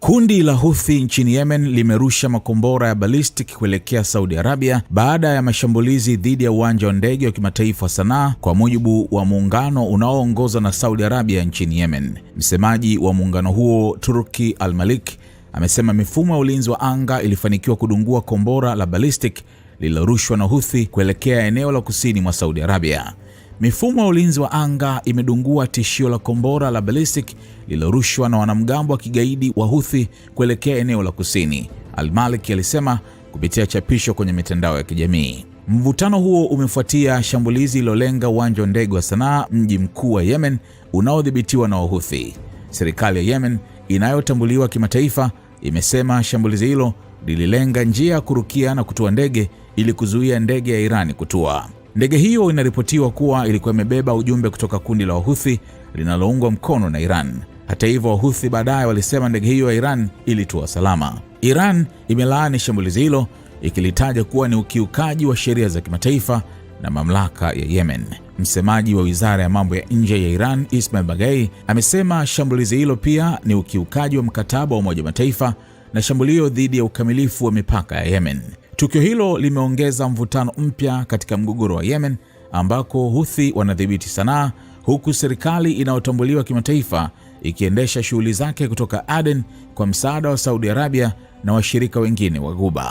Kundi la Houthi nchini Yemen limerusha makombora ya ballistic kuelekea Saudi Arabia baada ya mashambulizi dhidi ya uwanja wa ndege wa kimataifa wa Sanaa, kwa mujibu wa muungano unaoongozwa na Saudi Arabia nchini Yemen. Msemaji wa muungano huo, Turki Al-Malik, amesema mifumo ya ulinzi wa anga ilifanikiwa kudungua kombora la ballistic lililorushwa na Houthi kuelekea eneo la kusini mwa Saudi Arabia. Mifumo ya ulinzi wa anga imedungua tishio la kombora la ballistic lililorushwa na wanamgambo wa kigaidi wa Houthi kuelekea eneo la kusini, Al-Malik alisema kupitia chapisho kwenye mitandao ya kijamii. Mvutano huo umefuatia shambulizi lilolenga uwanja wa ndege wa Sanaa, mji mkuu wa Yemen unaodhibitiwa na Houthi. Serikali ya Yemen inayotambuliwa kimataifa imesema shambulizi hilo lililenga njia ya kurukia na kutua ndege ili kuzuia ndege ya Iran kutua. Ndege hiyo inaripotiwa kuwa ilikuwa imebeba ujumbe kutoka kundi la Houthi linaloungwa mkono na Iran. Hata hivyo, Houthi baadaye walisema ndege hiyo ya Iran ilitua salama. Iran imelaani shambulizi hilo, ikilitaja kuwa ni ukiukaji wa sheria za kimataifa na mamlaka ya Yemen. Msemaji wa Wizara ya Mambo ya Nje ya Iran, Ismail Baghai, amesema shambulizi hilo pia ni ukiukaji wa mkataba wa Umoja wa Mataifa na shambulio dhidi ya ukamilifu wa mipaka ya Yemen. Tukio hilo limeongeza mvutano mpya katika mgogoro wa Yemen, ambako Houthi wanadhibiti Sanaa, huku serikali inayotambuliwa kimataifa ikiendesha shughuli zake kutoka Aden kwa msaada wa Saudi Arabia na washirika wengine wa Ghuba.